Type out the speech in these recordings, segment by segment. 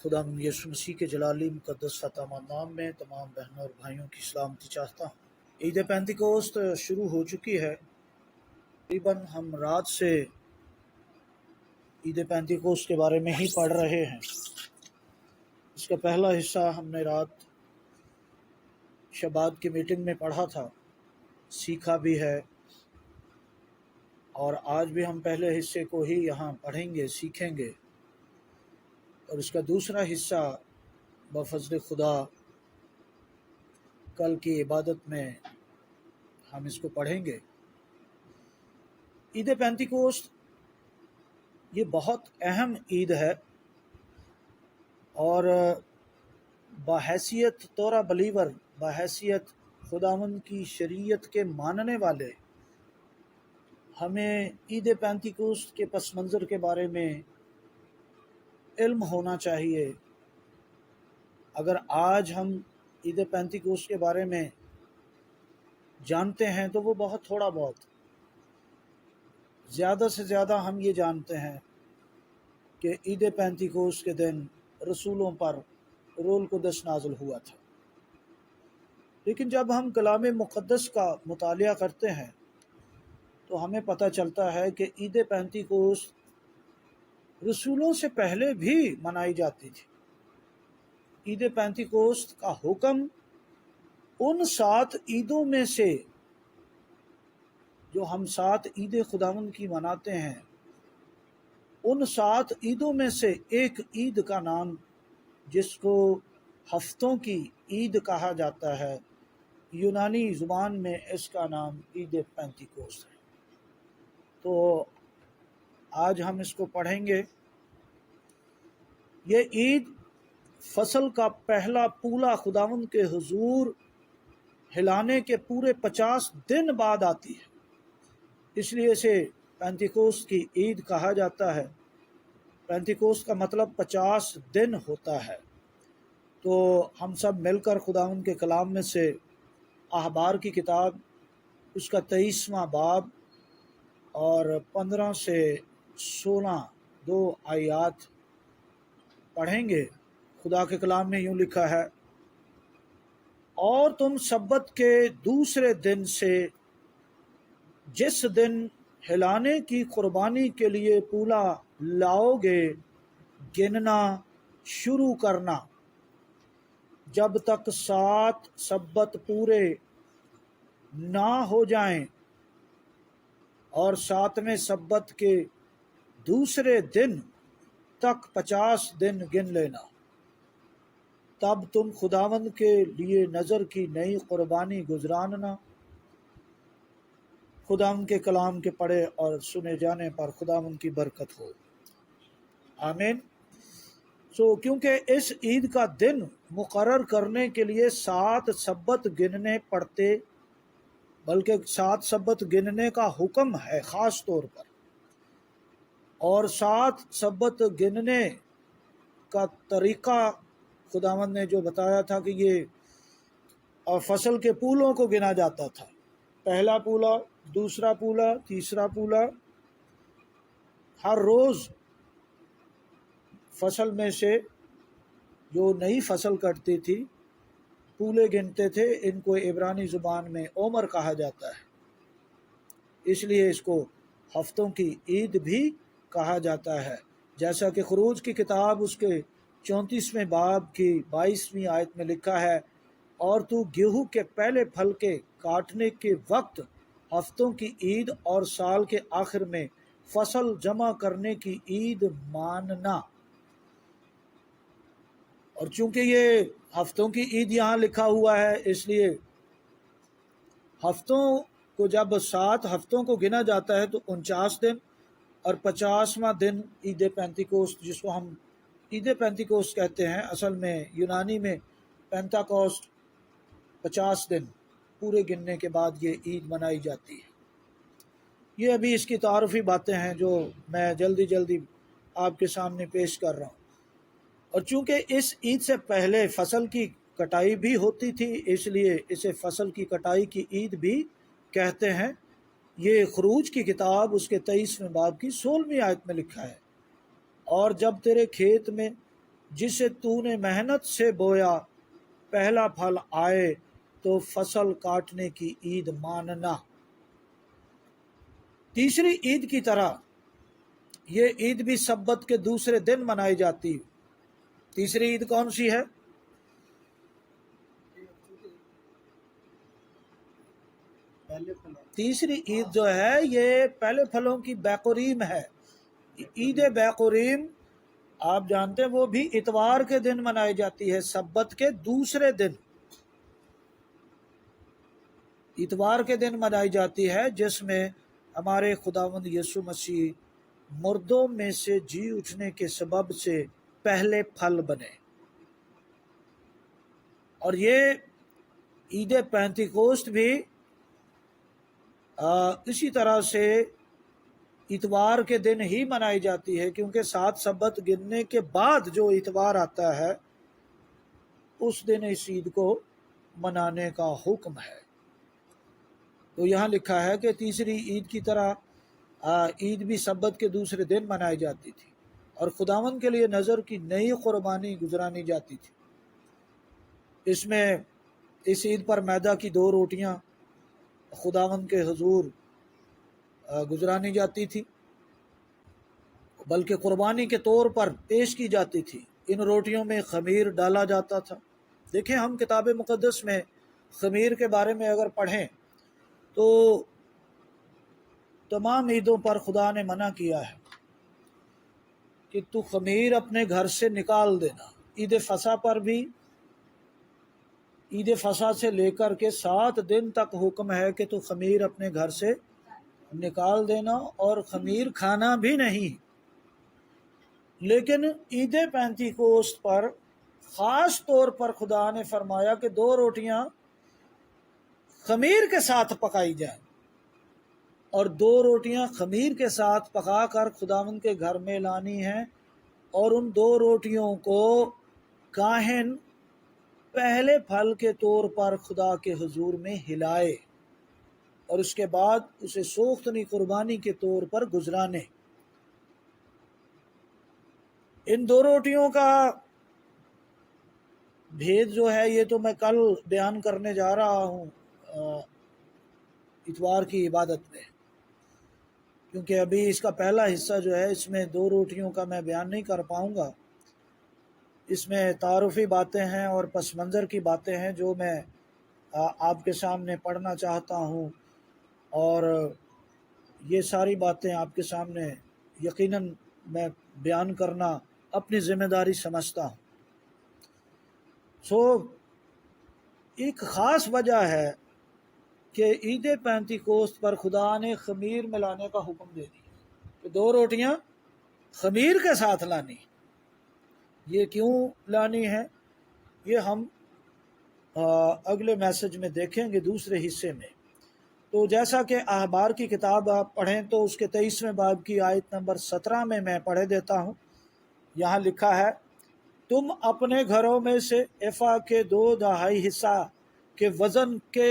خدا یسوع مسیح کے جلالی مقدس فتح نام میں تمام بہنوں اور بھائیوں کی سلامتی چاہتا ہوں۔ عید پینتیکوست شروع ہو چکی ہے۔ تقریباً ہم رات سے عید پینتیکوست کے بارے میں ہی پڑھ رہے ہیں۔ اس کا پہلا حصہ ہم نے رات شبات کی میٹنگ میں پڑھا تھا، سیکھا بھی ہے، اور آج بھی ہم پہلے حصے کو ہی یہاں پڑھیں گے، سیکھیں گے، اور اس کا دوسرا حصہ بفضل خدا کل کی عبادت میں ہم اس کو پڑھیں گے۔ عید پینتیکوست یہ بہت اہم عید ہے، اور بحیثیت تورا بلیور، بحیثیت خداوند کی شریعت کے ماننے والے، ہمیں عید پینتیکوست کے پس منظر کے بارے میں علم ہونا چاہیے۔ اگر آج ہم عید پینتیکوست کے بارے میں جانتے ہیں تو وہ بہت تھوڑا بہت، زیادہ سے زیادہ ہم یہ جانتے ہیں کہ عید پینتیکوست کے دن رسولوں پر روح القدس نازل ہوا تھا۔ لیکن جب ہم کلام مقدس کا مطالعہ کرتے ہیں تو ہمیں پتہ چلتا ہے کہ عید پینتیکوست رسولوں سے پہلے بھی منائی جاتی تھی۔ عید پینتیکوست کا حکم ان 7 عیدوں میں سے، جو ہم 7 عید خداوند کی مناتے ہیں، ان 7 عیدوں میں سے ایک عید کا نام، جس کو ہفتوں کی عید کہا جاتا ہے، یونانی زبان میں اس کا نام عید پینتیکوست ہے۔ تو آج ہم اس کو پڑھیں گے۔ یہ عید فصل کا پہلا پولا خداوند کے حضور ہلانے کے پورے 50 دن بعد آتی ہے، اس لیے اسے پینتیکوست کی عید کہا جاتا ہے۔ پینتیکوست کا مطلب 50 دن ہوتا ہے۔ تو ہم سب مل کر خداوند کے کلام میں سے احبار کی کتاب، اس کا 23واں باب اور 15 سے 16 2 آیات پڑھیں گے۔ خدا کے کلام میں یوں لکھا ہے: اور تم سبت کے دوسرے دن سے، جس دن ہلانے کی قربانی کے لیے پولا لاؤ گے، گننا شروع کرنا، جب تک 7 سبت پورے نہ ہو جائیں، اور 7ویں سبت کے دوسرے دن تک 50 دن گن لینا۔ تب تم خداوند کے لیے نذر کی نئی قربانی گزراننا۔ خداوند کے کلام کے پڑھے اور سنے جانے پر خداوند کی برکت ہو، آمین۔ کیونکہ اس عید کا دن مقرر کرنے کے لیے 7 سبت گننے پڑتے، بلکہ 7 سبت گننے کا حکم ہے خاص طور پر، اور 7 سبت گننے کا طریقہ خداوند نے جو بتایا تھا کہ یہ فصل کے پولوں کو گنا جاتا تھا، پہلا پولا، دوسرا پولا، تیسرا پولا، ہر روز فصل میں سے جو نئی فصل کٹتی تھی پولے گنتے تھے۔ ان کو عبرانی زبان میں عمر کہا جاتا ہے، اس لیے اس کو ہفتوں کی عید بھی کہا جاتا ہے۔ جیسا کہ خروج کی کتاب اس کے 34ویں باب کی 22ویں آیت میں لکھا ہے: اور تو گیہوں کے پہلے پھل کے کاٹنے کے وقت ہفتوں کی عید اور سال کے آخر میں فصل جمع کرنے کی عید ماننا۔ اور چونکہ یہ ہفتوں کی عید یہاں لکھا ہوا ہے، اس لیے ہفتوں کو جب 7 ہفتوں کو گنا جاتا ہے تو 49 دن، اور 50واں دن عید پینتیکوست، جس کو ہم عید پینتیکوست کہتے ہیں، اصل میں یونانی میں پینتاکوسٹ، 50 دن پورے گننے کے بعد یہ عید منائی جاتی ہے۔ یہ ابھی اس کی تعارفی باتیں ہیں جو میں جلدی جلدی آپ کے سامنے پیش کر رہا ہوں۔ اور چونکہ اس عید سے پہلے فصل کی کٹائی بھی ہوتی تھی، اس لیے اسے فصل کی کٹائی کی عید بھی کہتے ہیں۔ یہ خروج کی کتاب اس کے 23ویں باب کی 16ویں آیت میں لکھا ہے: اور جب تیرے کھیت میں جسے تو نے محنت سے بویا، پہلا پھل آئے تو فصل کاٹنے کی عید ماننا۔ تیسری عید کی طرح یہ عید بھی سبت کے دوسرے دن منائی جاتی۔ تیسری عید کون سی ہے؟ تیسری عید جو ہے یہ پہلے پھلوں کی بیقوریم ہے۔ عید بیقوریم آپ جانتے ہیں وہ بھی اتوار کے دن منائی جاتی ہے، سبت کے دوسرے دن اتوار کے دن منائی جاتی ہے، جس میں ہمارے خداوند یسوع مسیح مردوں میں سے جی اٹھنے کے سبب سے پہلے پھل بنے۔ اور یہ عید پینتیکوست بھی اسی طرح سے اتوار کے دن ہی منائی جاتی ہے، کیونکہ 7 سبت گننے کے بعد جو اتوار آتا ہے اس دن اس عید کو منانے کا حکم ہے۔ تو یہاں لکھا ہے کہ تیسری عید کی طرح عید بھی سبت کے دوسرے دن منائی جاتی تھی، اور خداوند کے لیے نذر کی نئی قربانی گزرانی جاتی تھی۔ اس میں اس عید پر میدہ کی 2 روٹیاں خداوند کے حضور گزرانی جاتی تھی، بلکہ قربانی کے طور پر پیش کی جاتی تھی۔ ان روٹیوں میں خمیر ڈالا جاتا تھا۔ دیکھیں ہم کتاب مقدس میں خمیر کے بارے میں اگر پڑھیں تو تمام عیدوں پر خدا نے منع کیا ہے کہ تو خمیر اپنے گھر سے نکال دینا۔ عید فصح پر بھی عید فصح سے لے کر کے 7 دن تک حکم ہے کہ تو خمیر اپنے گھر سے نکال دینا، اور خمیر کھانا بھی نہیں۔ لیکن عید پینتیکوست پر خاص طور پر خدا نے فرمایا کہ 2 روٹیاں خمیر کے ساتھ پکائی جائیں، اور 2 روٹیاں خمیر کے ساتھ پکا کر خداوند کے گھر میں لانی ہیں، اور ان 2 روٹیوں کو کاہن پہلے پھل کے طور پر خدا کے حضور میں ہلائے، اور اس کے بعد اسے سوختنی قربانی کے طور پر گزرانے۔ ان 2 روٹیوں کا بھید جو ہے یہ تو میں کل بیان کرنے جا رہا ہوں اتوار کی عبادت میں، کیونکہ ابھی اس کا پہلا حصہ جو ہے اس میں 2 روٹیوں کا میں بیان نہیں کر پاؤں گا۔ اس میں تعارفی باتیں ہیں اور پس منظر کی باتیں ہیں جو میں آپ کے سامنے پڑھنا چاہتا ہوں، اور یہ ساری باتیں آپ کے سامنے یقیناً میں بیان کرنا اپنی ذمہ داری سمجھتا ہوں۔ ایک خاص وجہ ہے کہ عید پینتیکوست پر خدا نے خمیر ملانے کا حکم دے دیا کہ 2 روٹیاں خمیر کے ساتھ لانی۔ یہ کیوں لانی ہے یہ ہم اگلے میسج میں دیکھیں گے، دوسرے حصے میں۔ تو جیسا کہ احبار کی کتاب آپ پڑھیں تو اس کے 23ویں باب کی آیت نمبر 17 میں پڑھے دیتا ہوں۔ یہاں لکھا ہے، تم اپنے گھروں میں سے ایفا کے 2/2 حصہ کے وزن کے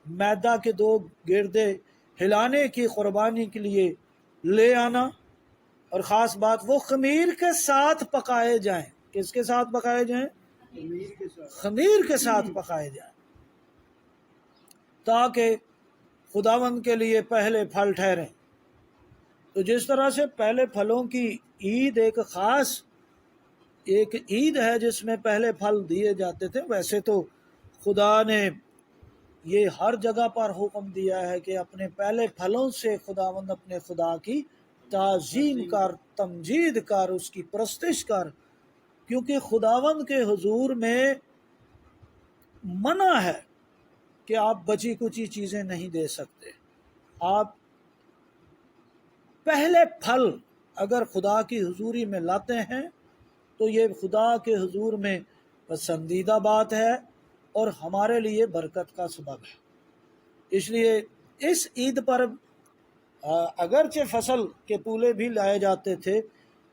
میدہ کے 2 گردے ہلانے کی قربانی کے لیے لے آنا، اور خاص بات وہ خمیر کے ساتھ پکائے جائیں۔ کس کے ساتھ پکائے جائیں؟ خمیر کے ساتھ پکائے جائیں، تاکہ خداوند کے لیے پہلے پھل ٹھہریں۔ تو جس طرح سے پہلے پھلوں کی عید ایک عید ہے جس میں پہلے پھل دیے جاتے تھے، ویسے تو خدا نے یہ ہر جگہ پر حکم دیا ہے کہ اپنے پہلے پھلوں سے خداوند اپنے خدا کی تعظیم کر، تمجید کر، اس کی پرستش کر، کیونکہ خداوند کے حضور میں منع ہے کہ آپ بچی کچی چیزیں نہیں دے سکتے۔ آپ پہلے پھل اگر خدا کی حضوری میں لاتے ہیں تو یہ خدا کے حضور میں پسندیدہ بات ہے اور ہمارے لیے برکت کا سبب ہے۔ اس لیے اس عید پر اگرچہ فصل کے پولے بھی لائے جاتے تھے،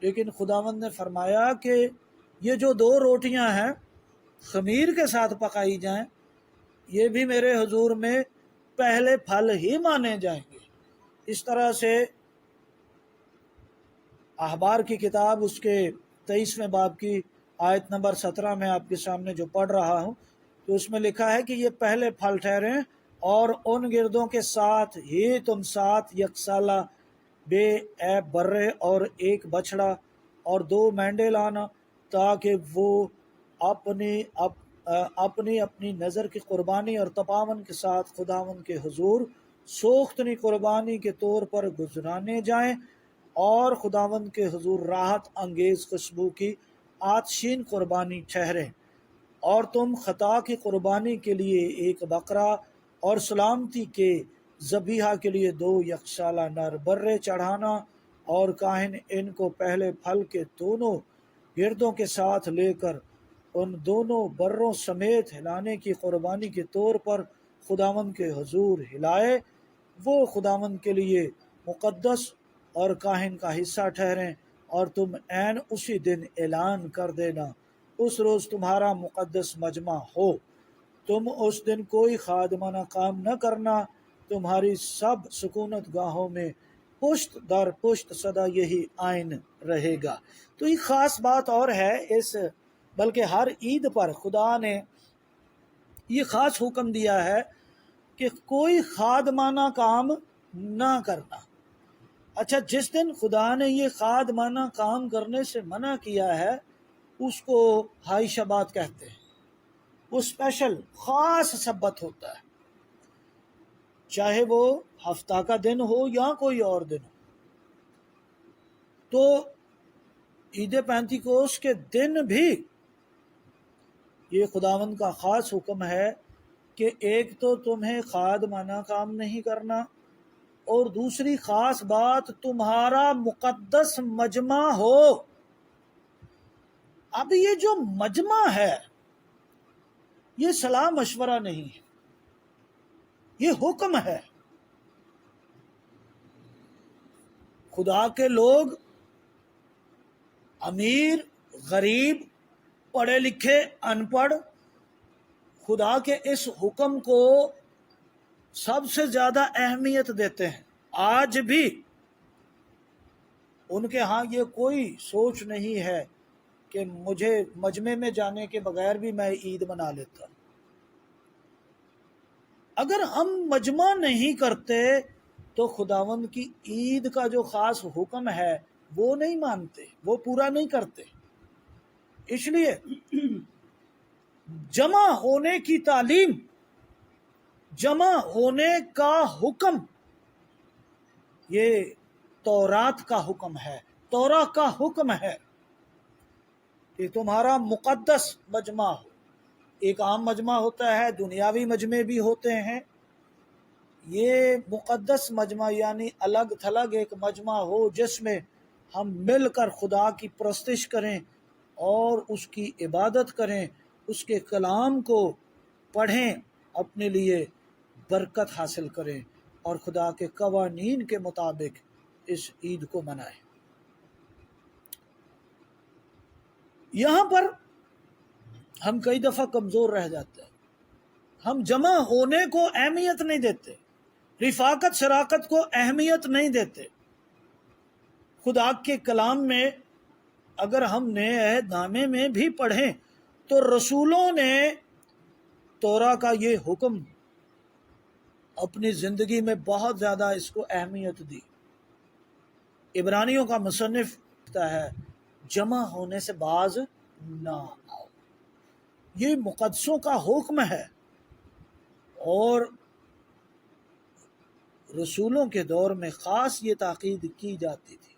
لیکن خداوند نے فرمایا کہ یہ جو 2 روٹیاں ہیں خمیر کے ساتھ پکائی جائیں، یہ بھی میرے حضور میں پہلے پھل ہی مانے جائیں گے۔ اس طرح سے احبار کی کتاب اس کے 23ویں باب کی آیت نمبر 17 میں آپ کے سامنے جو پڑھ رہا ہوں، تو اس میں لکھا ہے کہ یہ پہلے پھل ٹھہریں اور ان گردوں کے ساتھ ہی تم 7 یکسالہ بے عیب برے اور ایک بچڑا اور 2 مینڈے لانا، تاکہ وہ اپنی اپنی نظر کی قربانی اور تپاون کے ساتھ خداوند کے حضور سوختنی قربانی کے طور پر گزرانے جائیں اور خداوند کے حضور راحت انگیز خوشبو کی آتشین قربانی ٹھہریں۔ اور تم خطا کی قربانی کے لیے 1 بکرا اور سلامتی کے ذبیحہ کے لیے 2 یکسالہ نر برے چڑھانا، اور کاہن ان کو پہلے پھل کے دونوں گردوں کے ساتھ لے کر ان دونوں بروں سمیت ہلانے کی قربانی کے طور پر خداوند کے حضور ہلائے، وہ خداوند کے لیے مقدس اور کاہن کا حصہ ٹھہریں، اور تم عین اسی دن اعلان کر دینا، اس روز تمہارا مقدس مجمع ہو، تم اس دن کوئی خادمانہ کام نہ کرنا، تمہاری سب سکونت گاہوں میں پشت در پشت سدا یہی آئین رہے گا۔ تو یہ خاص بات اور ہے، بلکہ ہر عید پر خدا نے یہ خاص حکم دیا ہے کہ کوئی خادمانہ کام نہ کرنا۔ اچھا، جس دن خدا نے یہ خادمانہ کام کرنے سے منع کیا ہے اس کو ہائی شبات کہتے ہیں، وہ اسپیشل خاص سبت ہوتا ہے، چاہے وہ ہفتہ کا دن ہو یا کوئی اور دن ہو۔ تو عید پینتیکوس کے دن بھی یہ خداوند کا خاص حکم ہے کہ ایک تو تمہیں خادمانہ کام نہیں کرنا، اور دوسری خاص بات تمہارا مقدس مجمع ہو۔ اب یہ جو مجمع ہے یہ صلاح مشورہ نہیں ہے، یہ حکم ہے۔ خدا کے لوگ، امیر غریب، پڑھے لکھے ان پڑھ، خدا کے اس حکم کو سب سے زیادہ اہمیت دیتے ہیں۔ آج بھی ان کے ہاں یہ کوئی سوچ نہیں ہے کہ مجھے مجمع میں جانے کے بغیر بھی میں عید منا لیتا۔ اگر ہم مجمع نہیں کرتے تو خداوند کی عید کا جو خاص حکم ہے وہ نہیں مانتے، وہ پورا نہیں کرتے۔ اس لیے جمع ہونے کی تعلیم، جمع ہونے کا حکم، یہ تورات کا حکم ہے، تورا کا حکم ہے کہ تمہارا مقدس مجمع ہو۔ ایک عام مجمع ہوتا ہے، دنیاوی مجمع بھی ہوتے ہیں، یہ مقدس مجمع یعنی الگ تھلگ ایک مجمع ہو جس میں ہم مل کر خدا کی پرستش کریں اور اس کی عبادت کریں، اس کے کلام کو پڑھیں، اپنے لیے برکت حاصل کریں اور خدا کے قوانین کے مطابق اس عید کو منائیں۔ یہاں پر ہم کئی دفعہ کمزور رہ جاتے ہیں، ہم جمع ہونے کو اہمیت نہیں دیتے، رفاقت شراکت کو اہمیت نہیں دیتے۔ خدا کے کلام میں اگر ہم نئے عہد نامے میں بھی پڑھیں تو رسولوں نے تورا کا یہ حکم اپنی زندگی میں بہت زیادہ اس کو اہمیت دی۔ عبرانیوں کا مصنف کہتا ہے جمع ہونے سے باز نہ آؤ، یہ مقدسوں کا حکم ہے، اور رسولوں کے دور میں خاص یہ تاکید کی جاتی تھی۔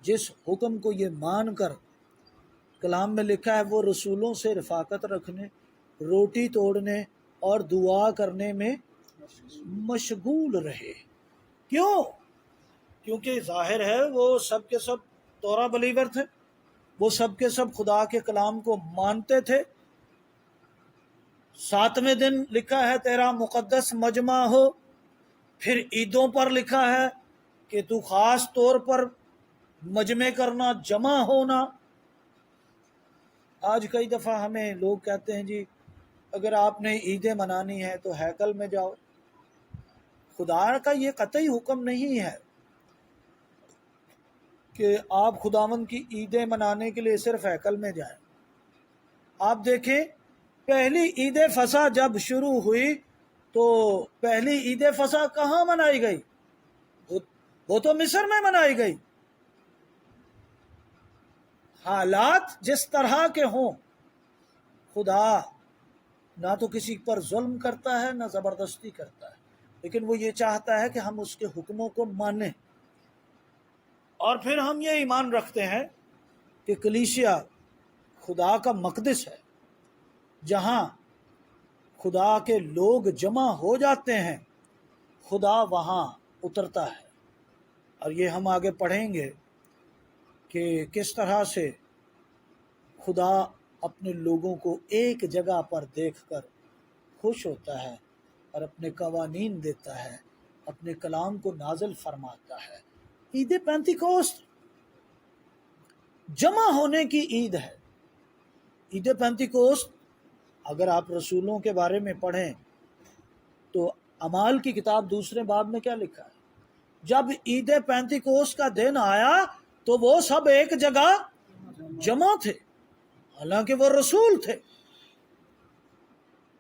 جس حکم کو یہ مان کر کلام میں لکھا ہے وہ رسولوں سے رفاقت رکھنے، روٹی توڑنے اور دعا کرنے میں مشغول رہے۔ کیوں؟ کیونکہ ظاہر ہے وہ سب کے سب تورا بلیور تھے، وہ سب کے سب خدا کے کلام کو مانتے تھے۔ 7ویں دن لکھا ہے تیرا مقدس مجمع ہو، پھر عیدوں پر لکھا ہے کہ تو خاص طور پر مجمع کرنا، جمع ہونا۔ آج کئی دفعہ ہمیں لوگ کہتے ہیں جی اگر آپ نے عیدیں منانی ہے تو ہیکل میں جاؤ۔ خدا کا یہ قطعی حکم نہیں ہے کہ آپ خداوند کی عیدیں منانے کے لیے صرف ہیکل میں جائیں۔ آپ دیکھیں پہلی عید فصح جب شروع ہوئی تو پہلی عید فصح کہاں منائی گئی؟ وہ تو مصر میں منائی گئی۔ حالات جس طرح کے ہوں، خدا نہ تو کسی پر ظلم کرتا ہے نہ زبردستی کرتا ہے، لیکن وہ یہ چاہتا ہے کہ ہم اس کے حکموں کو مانیں۔ اور پھر ہم یہ ایمان رکھتے ہیں کہ کلیسیا خدا کا مقدس ہے، جہاں خدا کے لوگ جمع ہو جاتے ہیں، خدا وہاں اترتا ہے۔ اور یہ ہم آگے پڑھیں گے کہ کس طرح سے خدا اپنے لوگوں کو ایک جگہ پر دیکھ کر خوش ہوتا ہے اور اپنے قوانین دیتا ہے، اپنے کلام کو نازل فرماتا ہے۔ عید پینتیکوست جمع ہونے کی عید ہے۔ عید پینتیکوست اگر آپ رسولوں کے بارے میں پڑھیں تو اعمال کی کتاب دوسرے باب میں کیا لکھا ہے؟ جب عید پینتیکوست کا دن آیا تو وہ سب ایک جگہ جمع تھے، حالانکہ وہ رسول تھے۔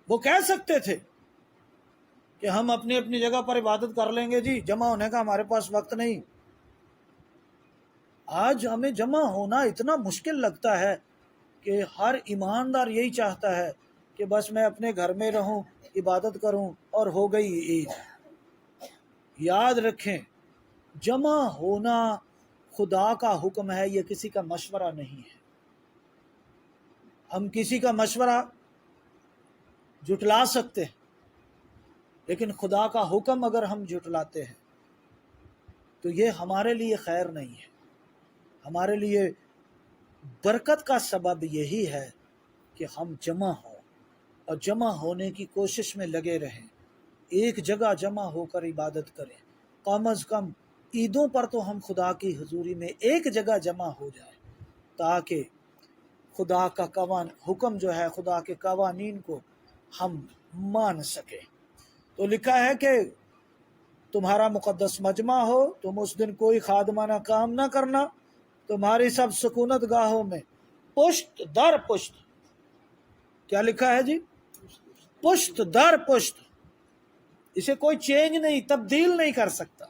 وہ کہہ سکتے تھے کہ ہم اپنی اپنی جگہ پر عبادت کر لیں گے، جی جمع ہونے کا ہمارے پاس وقت نہیں۔ آج ہمیں جمع ہونا اتنا مشکل لگتا ہے کہ ہر ایماندار یہی چاہتا ہے کہ بس میں اپنے گھر میں رہوں، عبادت کروں اور ہو گئی عید۔ یاد رکھیں، جمع ہونا خدا کا حکم ہے، یہ کسی کا مشورہ نہیں ہے۔ ہم کسی کا مشورہ جھٹلا سکتے ہیں، لیکن خدا کا حکم اگر ہم جھٹلاتے ہیں تو یہ ہمارے لیے خیر نہیں ہے۔ ہمارے لیے برکت کا سبب یہی ہے کہ ہم جمع ہوں اور جمع ہونے کی کوشش میں لگے رہیں، ایک جگہ جمع ہو کر عبادت کریں۔ کم از کم عیدوں پر تو ہم خدا کی حضوری میں ایک جگہ جمع ہو جائیں، تاکہ خدا کا حکم جو ہے، خدا کے قوانین کو ہم مان سکیں۔ تو لکھا ہے کہ تمہارا مقدس مجمع ہو، تم اس دن کوئی خادمانہ کام نہ کرنا، تمہاری سب سکونت گاہوں میں پشت در پشت، کیا لکھا ہے جی؟ پشت در پشت، اسے کوئی چینج نہیں، تبدیل نہیں کر سکتا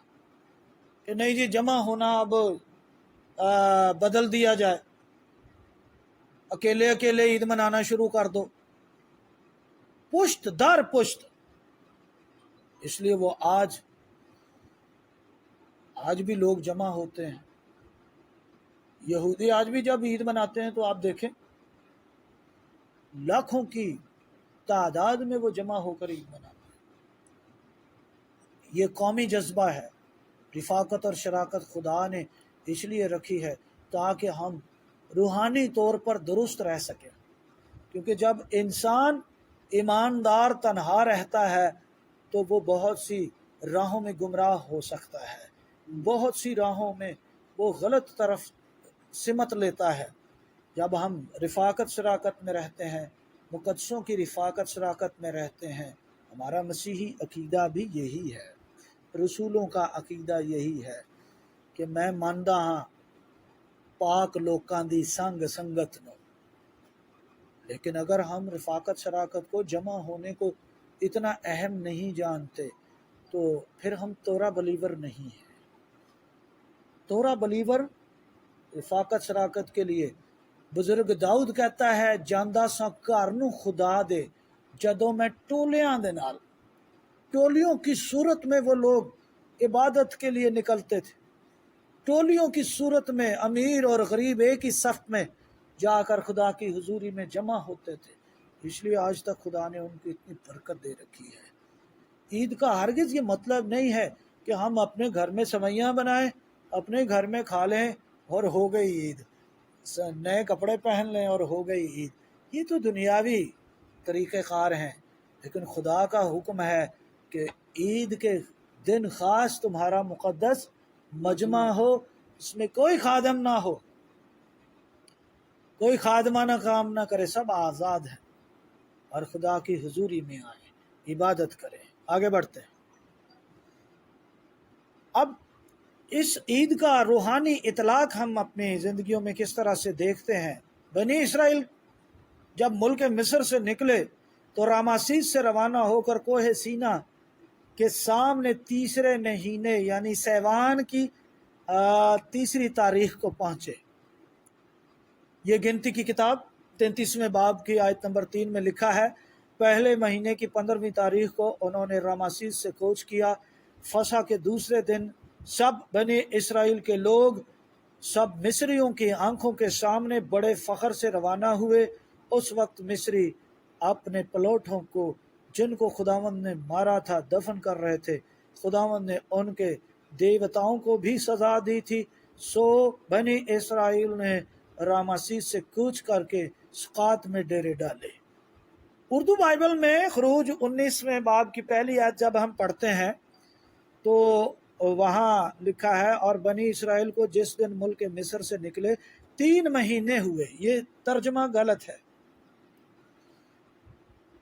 کہ نہیں جی جمع ہونا اب بدل دیا جائے، اکیلے اکیلے عید منانا شروع کر دو۔ پشت در پشت، اس لیے وہ آج بھی لوگ جمع ہوتے ہیں۔ یہودی آج بھی جب عید مناتے ہیں تو آپ دیکھیں لاکھوں کی تعداد میں وہ جمع ہو کر عید مناتے ہیں۔ یہ قومی جذبہ ہے۔ رفاقت اور شراکت خدا نے اس لیے رکھی ہے تاکہ ہم روحانی طور پر درست رہ سکیں، کیونکہ جب انسان ایماندار تنہا رہتا ہے تو وہ بہت سی راہوں میں گمراہ ہو سکتا ہے، بہت سی راہوں میں وہ غلط طرف سمت لیتا ہے۔ جب ہم رفاقت شراکت میں رہتے ہیں، مقدسوں کی رفاقت شراکت میں رہتے ہیں، ہمارا مسیحی عقیدہ بھی یہی ہے، رسولوں کا عقیدہ یہی ہے کہ میں ماندا ہاں پاک لوکاں دی سنگ سنگت نو۔ لیکن اگر ہم رفاقت شراکت کو، جمع ہونے کو اتنا اہم نہیں جانتے تو پھر ہم تورا بلیور نہیں ہیں۔ تورا بلیور رفاقت شراکت کے لیے بزرگ داؤد کہتا ہے جاندا سا گھر نو خدا دے جدوں میں ٹولیاں دے نال، ٹولیوں کی صورت میں وہ لوگ عبادت کے لیے نکلتے تھے، ٹولیوں کی صورت میں امیر اور غریب ایک ہی صف میں جا کر خدا کی حضوری میں جمع ہوتے تھے۔ اس لیے آج تک خدا نے ان کو اتنی برکت دے رکھی ہے۔ عید کا ہرگز یہ مطلب نہیں ہے کہ ہم اپنے گھر میں سوئیاں بنائیں، اپنے گھر میں کھا لیں اور ہو گئی عید، نئے کپڑے پہن لیں اور ہو گئی عید۔ یہ تو دنیاوی طریقہ کار ہیں، لیکن خدا کا حکم ہے کہ عید کے دن خاص تمہارا مقدس مجمع ہو، اس میں کوئی خادم نہ ہو، کوئی خادمانہ کام نہ کرے، سب آزاد ہیں اور خدا کی حضوری میں آئیں، عبادت کریں۔ آگے بڑھتے ہیں۔ اب اس عید کا روحانی اطلاق ہم اپنی زندگیوں میں کس طرح سے دیکھتے ہیں۔ بنی اسرائیل جب ملک مصر سے نکلے تو راماسیس سے روانہ ہو کر کوہ سینا کے سامنے تیسرے مہینے یعنی سیوان کی تیسری تاریخ کو پہنچے۔ یہ گنتی کی کتاب 33ویں باب کی آیت نمبر 3 میں لکھا ہے، پہلے مہینے کی 15ویں تاریخ کو انہوں نے راماسیس سے کوچ کیا۔ فسح کے دوسرے دن سب بنی اسرائیل کے لوگ سب مصریوں کی آنکھوں کے سامنے بڑے فخر سے روانہ ہوئے۔ اس وقت مصری اپنے پلوٹوں کو جن کو خداوند نے مارا تھا دفن کر رہے تھے۔ خداوند نے ان کے دیوتاؤں کو بھی سزا دی تھی، سو بنی اسرائیل نے راماسیس سے کوچ کر کے سقات میں ڈیرے ڈالے۔ اردو بائبل میں خروج 19ویں باب کی پہلی آیت جب ہم پڑھتے ہیں تو وہاں لکھا ہے، اور بنی اسرائیل کو جس دن ملک مصر سے نکلے 3 مہینے ہوئے۔ یہ ترجمہ غلط ہے۔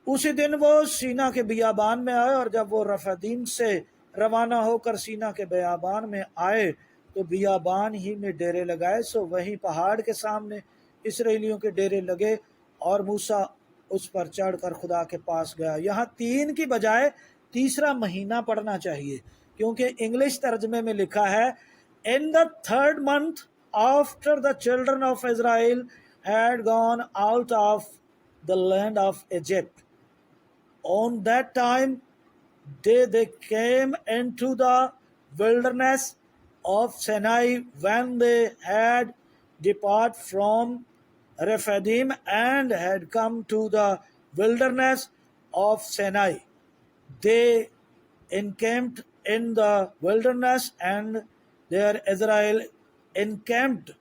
اسی دن وہ سینا کے بیابان میں آئے، اور جب وہ رفدیم سے روانہ ہو کر سینا کے بیابان میں آئے تو بیابان ہی میں ڈیرے لگائے۔ سو وہیں پہاڑ کے سامنے اسرائیلیوں کے ڈیرے لگے، اور موسیٰ اس پر چڑھ کر خدا کے پاس گیا۔ یہاں 3 کی بجائے تیسرا مہینہ پڑھنا چاہیے، کیونکہ انگلش ترجمے میں لکھا ہے In the 3rd month after the children of Israel had gone out of the land of Egypt, on that time they came into the wilderness of Sinai when they had departed from Rephidim and had come to the wilderness of Sinai. They encamped in the wilderness, and there Israel encamped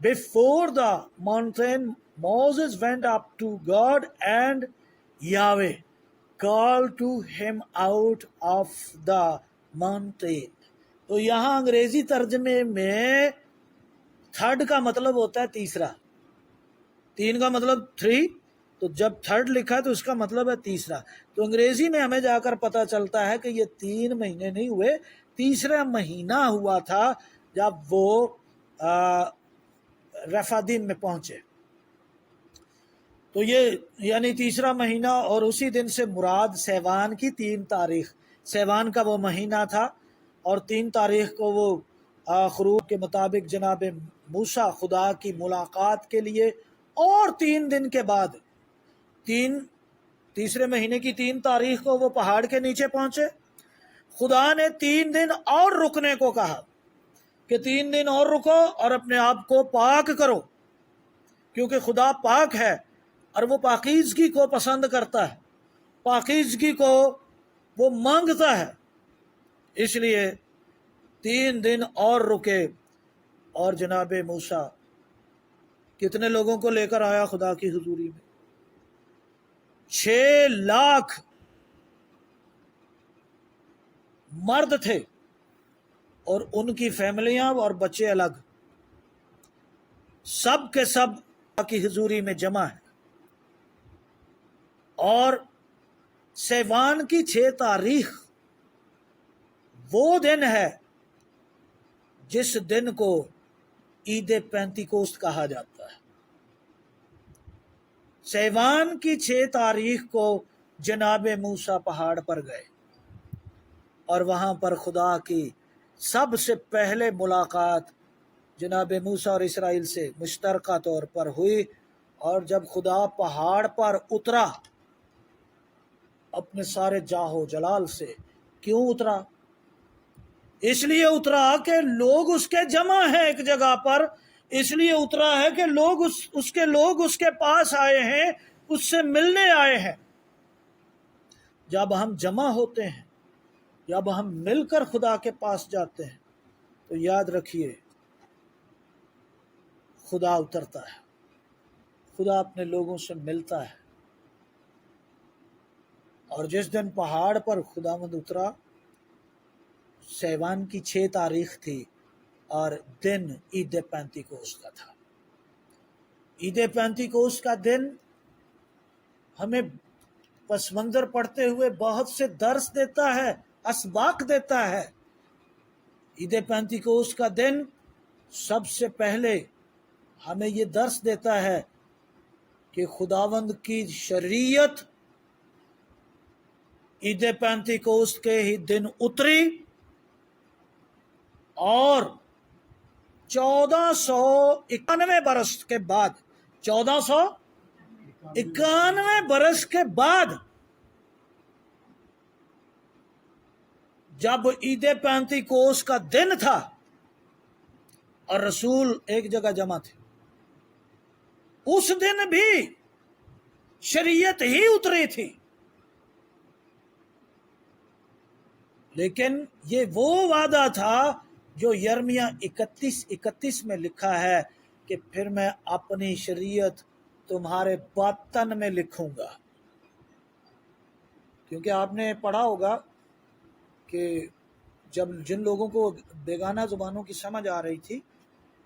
before the mountain. Moses went up to God, and Yahweh called to him out of the mountain. تو یہاں انگریزی ترجمے میں 3rd کا مطلب ہوتا ہے تیسرا، 3 کا مطلب 3، تو جب 3rd لکھا ہے تو اس کا مطلب ہے تیسرا۔ تو انگریزی میں ہمیں جا کر پتہ چلتا ہے کہ یہ 3 مہینے نہیں ہوئے، تیسرا مہینہ ہوا تھا جب وہ رفادیم میں پہنچے۔ تو یہ یعنی تیسرا مہینہ، اور اسی دن سے مراد سیوان کی 3 تاریخ، سیوان کا وہ مہینہ تھا، اور 3 تاریخ کو وہ خروج کے مطابق جناب موسیٰ خدا کی ملاقات کے لیے، اور 3 دن کے بعد تیسرے مہینے کی 3 تاریخ کو وہ پہاڑ کے نیچے پہنچے۔ خدا نے 3 دن اور رکنے کو کہا کہ 3 دن اور رکو اور اپنے آپ کو پاک کرو، کیونکہ خدا پاک ہے اور وہ پاکیزگی کو پسند کرتا ہے، پاکیزگی کو وہ مانگتا ہے۔ اس لیے 3 دن اور رکے، اور جناب موسیٰ کتنے لوگوں کو لے کر آیا خدا کی حضوری میں؟ 6 لاکھ مرد تھے، اور ان کی فیملیاں اور بچے الگ، سب کے سب خدا کی حضوری میں جمع ہیں۔ اور سیوان کی 6 تاریخ وہ دن ہے جس دن کو عید پینتیکوست کہا جاتا ہے۔ سیوان کی 6 تاریخ کو جناب موسیٰ پہاڑ پر گئے، اور وہاں پر خدا کی سب سے پہلے ملاقات جناب موسیٰ اور اسرائیل سے مشترکہ طور پر ہوئی۔ اور جب خدا پہاڑ پر اترا اپنے سارے جاہو جلال سے، کیوں اترا؟ اس لیے اترا کہ لوگ اس کے جمع ہیں ایک جگہ پر، اس لیے اترا ہے کہ لوگ اس کے پاس آئے ہیں، اس سے ملنے آئے ہیں۔ جب ہم جمع ہوتے ہیں، جب ہم مل کر خدا کے پاس جاتے ہیں، تو یاد رکھیے خدا اترتا ہے، خدا اپنے لوگوں سے ملتا ہے۔ اور جس دن پہاڑ پر خداوند اترا، سیوان کی 6 تاریخ تھی، اور دن عید پینتیکوست کا تھا۔ عید پینتیکوست کا دن ہمیں پس منظر پڑھتے ہوئے بہت سے درس دیتا ہے، اسباق دیتا ہے۔ عید پینتیکوست کا دن سب سے پہلے ہمیں یہ درس دیتا ہے کہ خداوند کی شریعت عید پینتیکوست کے ہی دن اتری اور 1491 برس کے بعد 1491 برس کے بعد جب عید پینتیکوست کا دن تھا اور رسول ایک جگہ جمع تھے، اس دن بھی شریعت ہی اتری تھی، لیکن یہ وہ وعدہ تھا جو یرمیہ 31:31 میں لکھا ہے کہ پھر میں اپنی شریعت تمہارے باطن میں لکھوں گا۔ کیونکہ آپ نے پڑھا ہوگا کہ جب جن لوگوں کو بیگانہ زبانوں کی سمجھ آ رہی تھی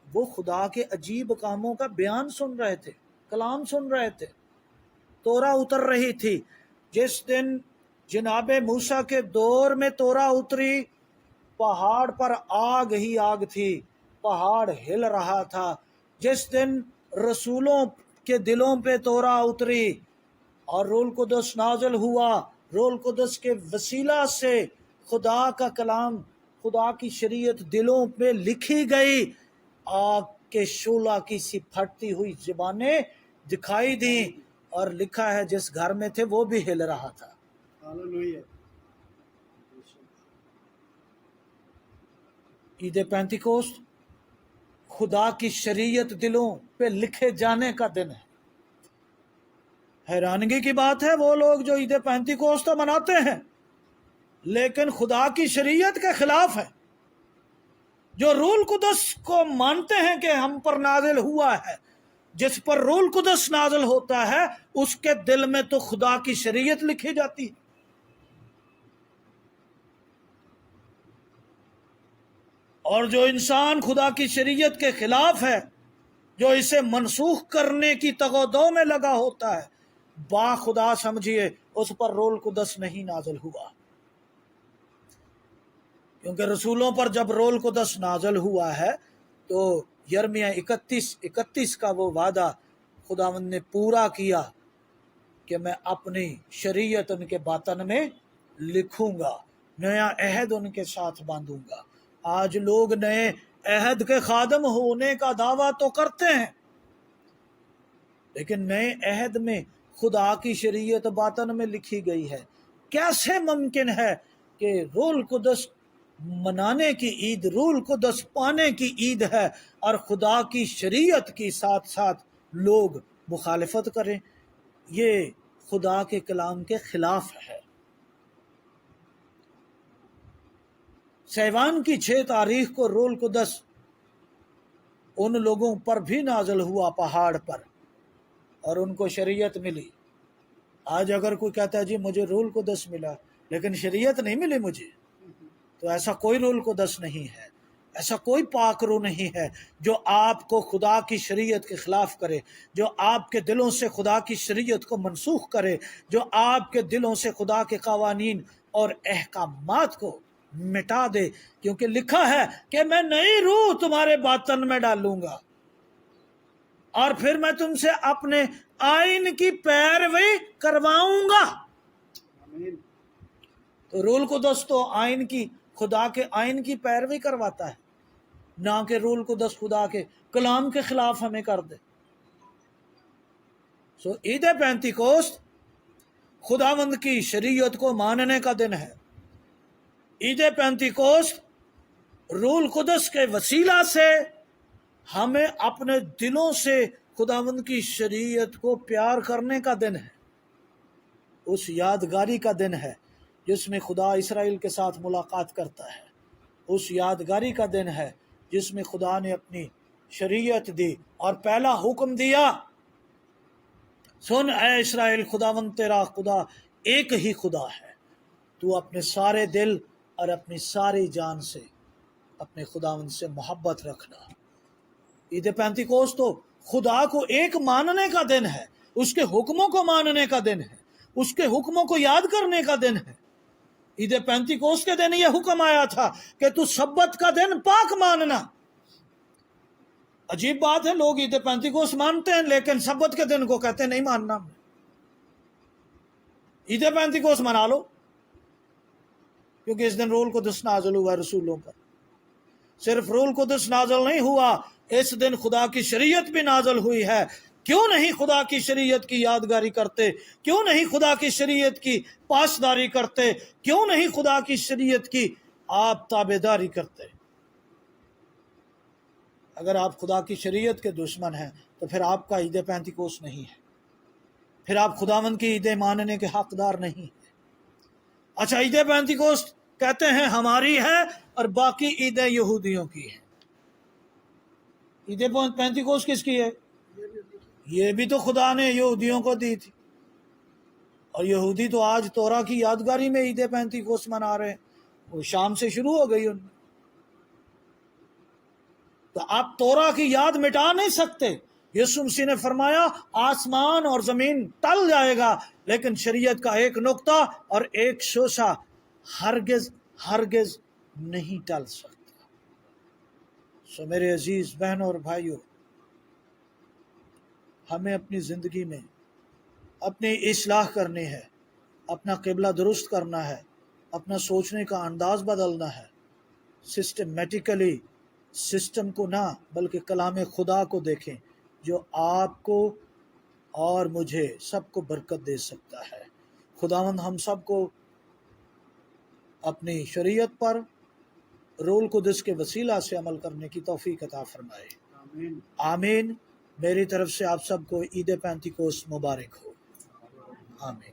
وہ خدا کے عجیب کاموں کا بیان سن رہے تھے، کلام سن رہے تھے، تورا اتر رہی تھی۔ جس دن جناب موسیٰ کے دور میں تورا اتری، پہاڑ پر آگ ہی آگ تھی، پہاڑ ہل رہا تھا۔ جس دن رسولوں کے دلوں پہ تورا اتری اور روح القدس نازل ہوا، روح القدس کے وسیلہ سے خدا کا کلام، خدا کی شریعت دلوں پہ لکھی گئی، آگ کے شعلہ کی سی پھٹتی ہوئی زبانیں دکھائی دیں، اور لکھا ہے جس گھر میں تھے وہ بھی ہل رہا تھا۔ عید پینتیکوست خدا کی شریعت دلوں پہ لکھے جانے کا دن ہے۔ حیرانگی کی بات ہے وہ لوگ جو عید پینتیکوست مناتے ہیں لیکن خدا کی شریعت کے خلاف ہے، جو روح القدس کو مانتے ہیں کہ ہم پر نازل ہوا ہے، جس پر روح القدس نازل ہوتا ہے اس کے دل میں تو خدا کی شریعت لکھی جاتی ہے۔ اور جو انسان خدا کی شریعت کے خلاف ہے، جو اسے منسوخ کرنے کی تگ و دو میں لگا ہوتا ہے، با خدا سمجھیے اس پر روح القدس نہیں نازل ہوا، کیونکہ رسولوں پر جب روح القدس نازل ہوا ہے تو یرمیہ 31:31 کا وہ وعدہ خداوند نے پورا کیا کہ میں اپنی شریعت ان کے باطن میں لکھوں گا، نیا عہد ان کے ساتھ باندھوں گا۔ آج لوگ نئے عہد کے خادم ہونے کا دعویٰ تو کرتے ہیں، لیکن نئے عہد میں خدا کی شریعت باطن میں لکھی گئی ہے۔ کیسے ممکن ہے کہ روح القدس منانے کی عید، روح القدس پانے کی عید ہے اور خدا کی شریعت کی ساتھ ساتھ لوگ مخالفت کریں؟ یہ خدا کے کلام کے خلاف ہے۔ سیوان کی 6 تاریخ کو روح القدس ان لوگوں پر بھی نازل ہوا پہاڑ پر اور ان کو شریعت ملی۔ آج اگر کوئی کہتا ہے جی مجھے روح القدس ملا لیکن شریعت نہیں ملی مجھے، تو ایسا کوئی روح القدس نہیں ہے، ایسا کوئی پاک روح نہیں ہے جو آپ کو خدا کی شریعت کے خلاف کرے، جو آپ کے دلوں سے خدا کی شریعت کو منسوخ کرے، جو آپ کے دلوں سے خدا کے قوانین اور احکامات کو مٹا دے، کیونکہ لکھا ہے کہ میں نئی روح تمہارے باطن میں ڈالوں گا اور پھر میں تم سے اپنے آئین کی پیروی کرواؤں گا۔ تو روح القدس تو خدا کے آئین کی پیروی کرواتا ہے، نہ کہ روح القدس خدا کے کلام کے خلاف ہمیں کر دے۔ سو عید پینتیکوست خداوند کی شریعت کو ماننے کا دن ہے۔ عید پینتیکوست روح القدس کے وسیلہ سے ہمیں اپنے دلوں سے خداوند کی شریعت کو پیار کرنے کا دن ہے، اس یادگاری کا دن ہے جس میں خدا اسرائیل کے ساتھ ملاقات کرتا ہے، اس یادگاری کا دن ہے جس میں خدا نے اپنی شریعت دی اور پہلا حکم دیا، سن اے اسرائیل، خداوند تیرا خدا ایک ہی خدا ہے، تو اپنے سارے دل اور اپنی ساری جان سے اپنے خداوند سے محبت رکھنا۔ عید پینتیکوست تو خدا کو ایک ماننے کا دن ہے، اس کے حکموں کو ماننے کا دن ہے، اس کے حکموں کو یاد کرنے کا دن ہے۔ عید پینتیکوست کے دن یہ حکم آیا تھا کہ تو سبت کا دن پاک ماننا، عجیب بات ہے، لوگ عید پینتیکوس مانتے ہیں لیکن سبت کے دن کو کہتے ہیں نہیں ماننا. عید پینتیکوس منا لو کیونکہ اس دن روح القدس نازل ہوا رسولوں پر. صرف روح القدس نازل نہیں ہوا، اس دن خدا کی شریعت بھی نازل ہوئی ہے. کیوں نہیں خدا کی شریعت کی یادگاری کرتے؟ کیوں نہیں خدا کی شریعت کی پاسداری کرتے؟ کیوں نہیں خدا کی شریعت کی آپ تابعداری کرتے؟ اگر آپ خدا کی شریعت کے دشمن ہیں تو پھر آپ کا عید پینتیکوس نہیں ہے، پھر آپ خداوند کی عیدیں ماننے کے حقدار نہیں ہیں. اچھا، عید پینتیکوس کہتے ہیں ہماری ہے اور باقی عیدیں یہودیوں کی ہیں. عید پینتیکوس کس کی ہے؟ یہ بھی تو خدا نے یہودیوں کو دی تھی، اور یہودی تو آج تورا کی یادگاری میں عید پینتیکوس منا رہے ہیں. وہ شام سے شروع ہو گئی ان میں. تو آپ تورا کی یاد مٹا نہیں سکتے. یسوع مسیح نے فرمایا آسمان اور زمین ٹل جائے گا لیکن شریعت کا ایک نقطہ اور ایک شوشہ ہرگز ہرگز نہیں ٹل سکتا. سو میرے عزیز بہنوں اور بھائیوں، ہمیں اپنی زندگی میں اپنی اصلاح کرنی ہے، اپنا قبلہ درست کرنا ہے، اپنا سوچنے کا انداز بدلنا ہے. سسٹمیٹیکلی سسٹم کو نہ بلکہ کلام خدا کو دیکھیں جو آپ کو اور مجھے سب کو برکت دے سکتا ہے. خداوند ہم سب کو اپنی شریعت پر روح القدس کے وسیلہ سے عمل کرنے کی توفیق عطا فرمائے. آمین. میری طرف سے آپ سب کو عید پینتیکوس مبارک ہو. آمین.